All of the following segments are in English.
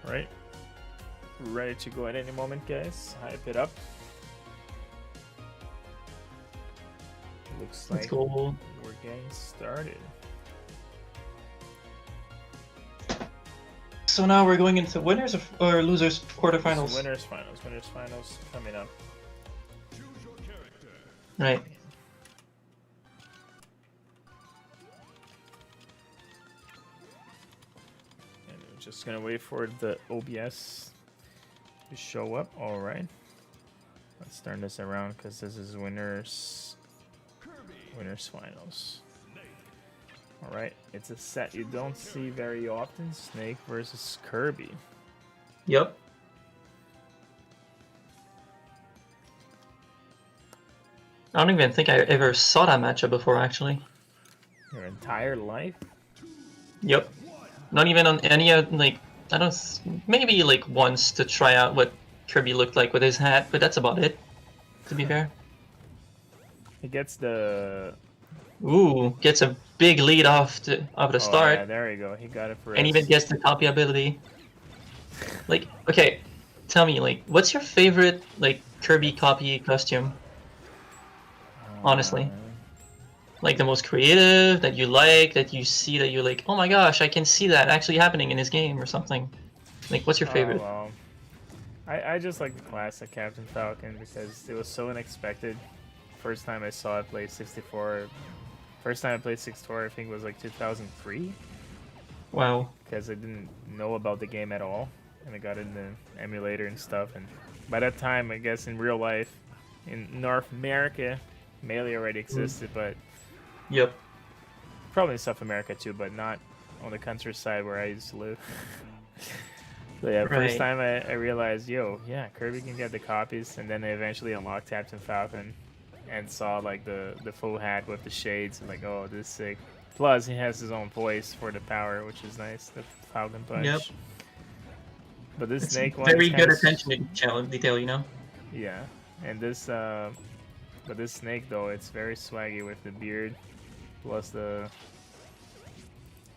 Right? Ready to go at any moment, guys. Hype it up. Looks Let's like go. we're getting started. So now we're going into winners or losers quarterfinals. Winners finals. Winners finals coming up. Right. And we're just gonna wait for the OBS to show up. All right. Let's turn this around because this is winners finals. All right, it's a set you don't see very often. Snake versus Kirby. Yep. I don't even think I ever saw that matchup before, actually. Your entire life? Yep. Not even on any like, I don't, maybe like once to try out what Kirby looked like with his hat, but that's about it, to be fair. He gets the... Ooh, gets a big lead off the start. Yeah, there you go. He got it for And us. even gets the copy ability. Like, okay, tell me, like, what's your favorite, like, Kirby copy costume? Honestly. Like, the most creative, that you like, that you see, that you're like, oh my gosh, I can see that actually happening in this game or something. Like, what's your favorite? Well, I just like the classic Captain Falcon because it was so unexpected. First time I saw it play 64. First time I played 64, I think was like 2003. Wow. Because I didn't know about the game at all, and I got in the emulator and stuff. And by that time, I guess in real life, in North America, Melee already existed, but yep, probably in South America too, but not on the countryside where I used to live. So yeah, first time I realized, yo, yeah, Kirby can get the copies, and then I eventually unlocked Captain Falcon and saw like the full hat with the shades, and like, oh, this is sick. Plus, he has his own voice for the power, which is nice. The Falcon Punch. Yep. But this it's snake one, very good attention to detail, you know. Yeah, and this, but this snake though, it's very swaggy with the beard, plus the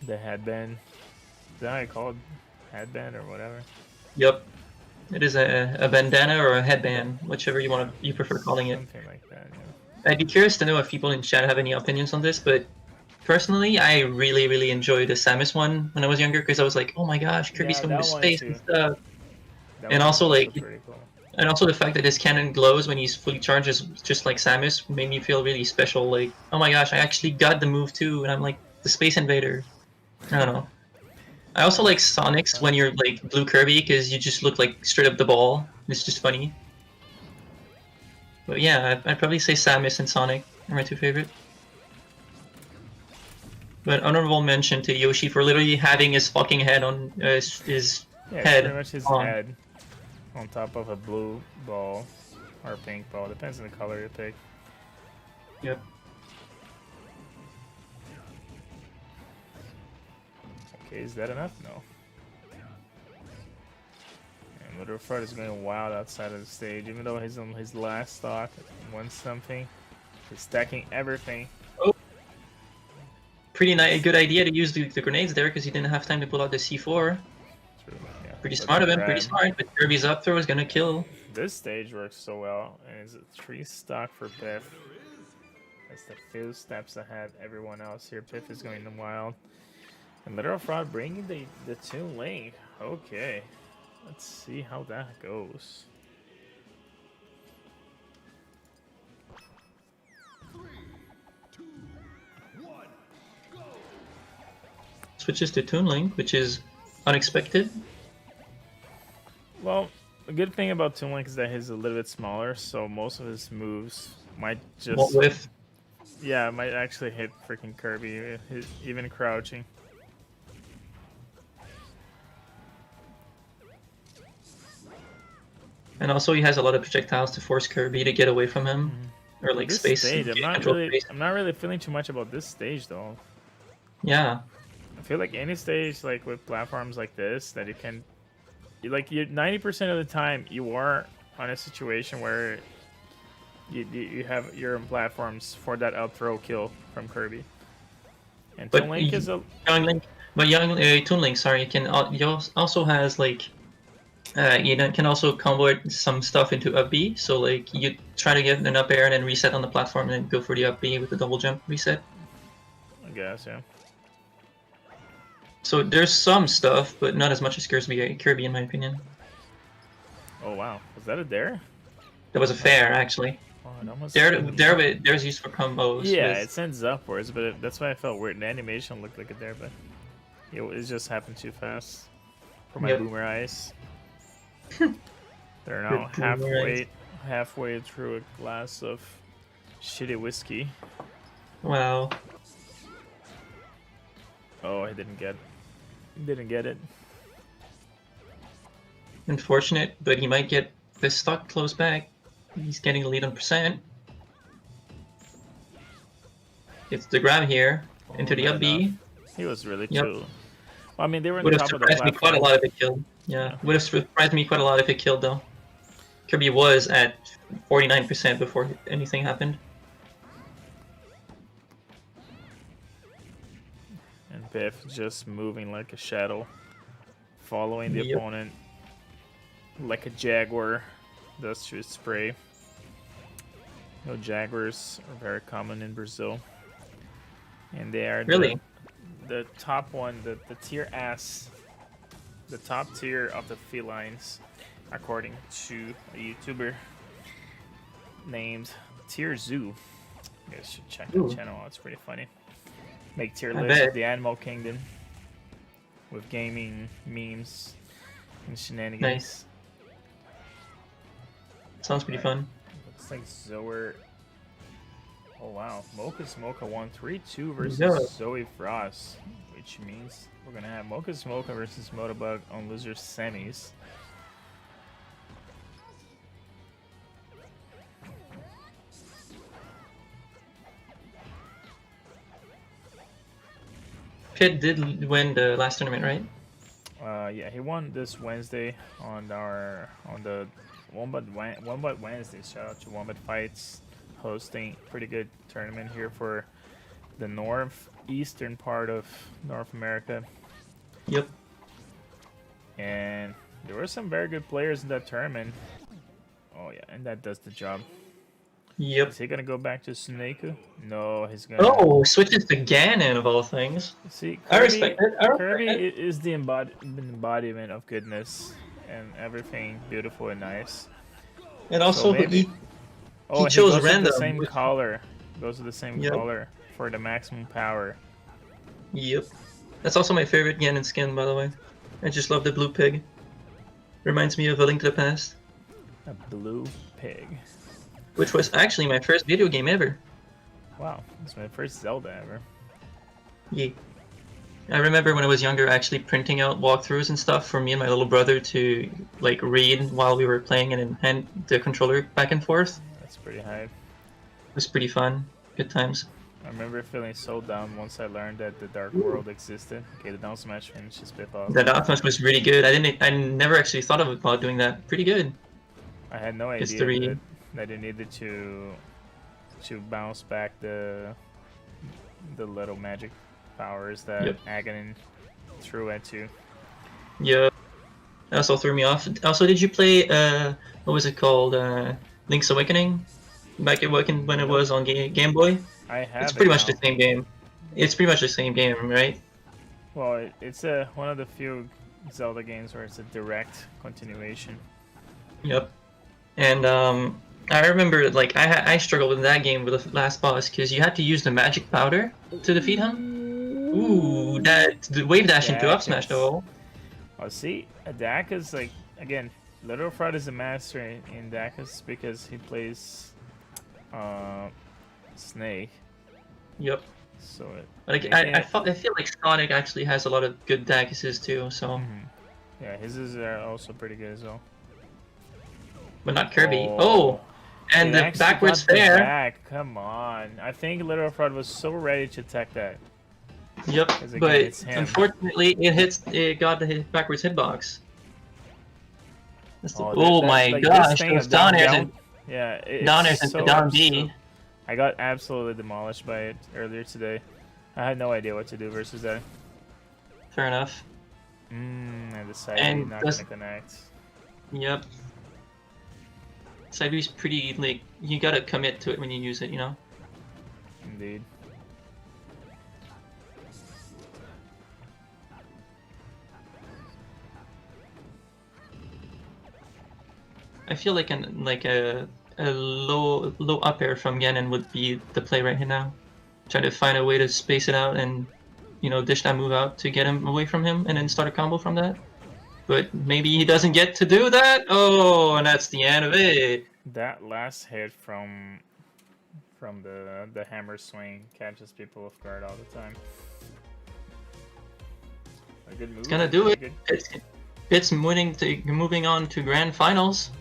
headband. Is that how you call it? Headband or whatever. Yep. It is a bandana or a headband, whichever you prefer calling it. Something like that. Yeah. I'd be curious to know if people in chat have any opinions on this, but personally, I really enjoyed the Samus one when I was younger because I was like, oh my gosh, Kirby's going to space and stuff. And also like, cool. And also the fact that his cannon glows when he's fully charged is just like Samus made me feel really special. Like, oh my gosh, I actually got the move too, and I'm like the Space Invader. I don't know. I also like Sonic's when you're like Blue Kirby because you just look like straight up the ball. It's just funny. But yeah, I'd probably say Samus and Sonic are my two favorite. But honorable mention to Yoshi for literally having his fucking head on his head. Pretty much his head on top of a blue ball or pink ball. Depends on the color you pick. Yep. Okay, is that enough? No. And LiteralFraud is going wild outside of the stage, even though he's on his last stock, won something. He's stacking everything. Oh. Pretty good idea to use the grenades there because he didn't have time to pull out the C4. True, yeah. Pretty smart of him, pretty smart, but Kirby's up throw is gonna kill. This stage works so well, and it's a 3 stock for Pyth. That's the few steps ahead everyone else here. Pyth is going wild. And LiteralFraud bringing the Toon Link. Okay, let's see how that goes. 3, 2, 1, go. Switches to Toon Link, which is unexpected. Well, the good thing about Toon Link is that he's a little bit smaller, so most of his moves might just... What with? Yeah, might actually hit freaking Kirby, even crouching. And also he has a lot of projectiles to force Kirby to get away from him. Or like This space. stage, I'm not really feeling too much about this stage though. Yeah. I feel like any stage like with platforms like this that you can, like, you 90% of the time you are on a situation where you're on platforms for that up throw kill from Kirby. And Toon Link is a Young Link, but Toon Link, sorry, he also has like You can also convert some stuff into up B. So like you try to get an up air and then reset on the platform and then go for the up B with the double jump reset. I guess, yeah. So there's some stuff, but not as much as Kirby in my opinion. Oh wow, was that a dare? That was a fair actually. Oh, it almost There's used for combos. yeah, with... it sends upwards, but that's why I felt weird. The animation looked like a dare, but it just happened too fast for my boomer eyes. They're now halfway through a glass of shitty whiskey. Wow. Oh, I didn't get it. Unfortunate, but he might get the stock close back. He's getting the lead on percent. It's the grab here into the up B. He was really chill. Well, I mean, they were on Would the have top of the surprised me platform. quite a lot if it killed. Yeah, would have surprised me quite a lot if it killed though. Kirby was at 49% before anything happened. And Pyth just moving like a shadow, following the opponent like a jaguar does through spray. Jaguars are very common in Brazil, and they are really the top one, the tier S, the top tier of the felines, according to a YouTuber named Tier Zoo. You guys should check that channel out, it's pretty funny. Make tier lists of the animal kingdom with gaming, memes, and shenanigans. Nice. Sounds pretty fun. Looks like Zoer. Oh wow, Mocha's Mocha 1-3-2 versus Zoe Frost, which means we're gonna have Mocha's Mocha versus Motobug on loser semis. Pitt did win the last tournament, right? Yeah, he won this Wednesday on the Wombat Wednesday. Shout out to Wombat Fights, hosting pretty good tournament here for the northeastern part of North America. Yep. And there were some very good players in that tournament. Oh yeah, and that does the job. Yep. Is he gonna go back to Suneku? No, he's gonna. Oh, switches to Ganon of all things. See, Kirby, I respect it. Kirby is the embodiment of goodness and everything beautiful and nice. And also, so maybe, he chose goes random. With the same color. Goes with the same color for the maximum power. Yep. That's also my favorite Ganon skin, by the way. I just love the blue pig. Reminds me of A Link to the Past. A blue pig. Which was actually my first video game ever. Wow, it's my first Zelda ever. Yeah. I remember when I was younger actually printing out walkthroughs and stuff for me and my little brother to like read while we were playing and then hand the controller back and forth. That's pretty hype. It was pretty fun. Good times. I remember feeling so dumb once I learned that the Dark World existed. Okay, the down smash finishes Pyth off. The down smash was really good. I never actually thought about doing that. Pretty good. I had no idea that you needed to bounce back the little magic powers that Ganon threw at you. Yeah. That also threw me off. Also, did you play what was it called? Link's Awakening? Back when it was on Game Boy? I have. It's pretty much the same game. It's pretty much the same game, right? Well, it's one of the few Zelda games where it's a direct continuation. Yep. And I remember like I struggled with that game with the last boss because you had to use the magic powder to defeat him. Ooh, the wave dash into up smash though. Oh, see, Daka's like again, LiteralFraud is a master in Daka's because he plays Snake. Yep. So I feel like Sonic actually has a lot of good Dakases too. So. Yeah, his is also pretty good as well. But not Kirby. Oh, and the backwards fair. Come on. I think LiteralFraud was so ready to attack that. Yep, but unfortunately it got the backwards hitbox. Oh my gosh, those down airs. Yeah, down airs into down B. I got absolutely demolished by it earlier today. I had no idea what to do versus that. Fair enough. I decided not to connect. Yep. Side B's pretty, like, you gotta commit to it when you use it, you know? Indeed. I feel like a low up air from Ganon would be the play right here now. Try to find a way to space it out and, you know, dish that move out to get him away from him and then start a combo from that. But maybe he doesn't get to do that. Oh, and that's the end of it. That last hit from the hammer swing catches people off guard all the time. A good move. It's gonna do it. Good. It's moving on to grand finals.